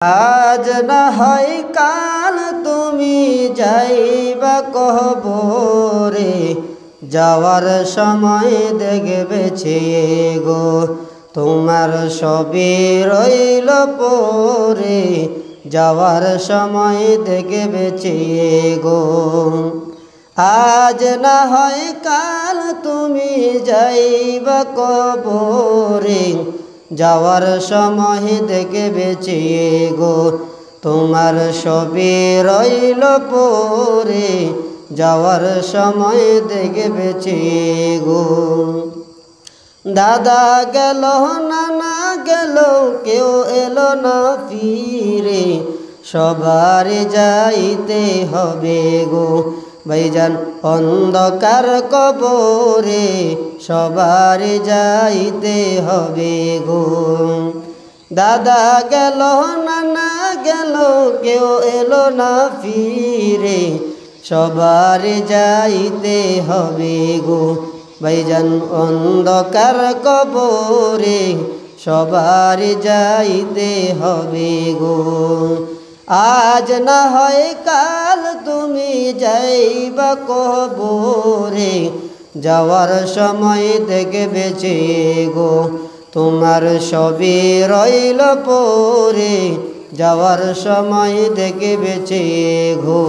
আজ না হয় কাল তুমি যাইবা কবরে, যাওয়ার সময় দেখবে গো তোমার সবই রইল পরে, যাওয়ার সময় দেখবে গো। আজ না হয় কাল তুমি যাইবা কবরে, যাওয়ার সময় দেখবে গো তোমার সবই রইল পরে, যাওয়ার সময় দেখবে গো। দাদা গেল নানা গেল কেউ এলো না ফিরে, সবার যাইতে হবে গো ভাইজান অন্ধকার কবরে, সবার যাইতে হবে গো। দাদা গেল নানা গেল কেউ এলো না ফিরে, সবার যাইতে হবে গো ভাইজান অন্ধকার কবরে, সবার যাইতে হবে গো। আজ না হয় কাল তুমি যাইবা কবরে, যাওয়ার সময় দেখবে গো তোমার সবই রইল পরে, যাওয়ার সময় দেখবে গো।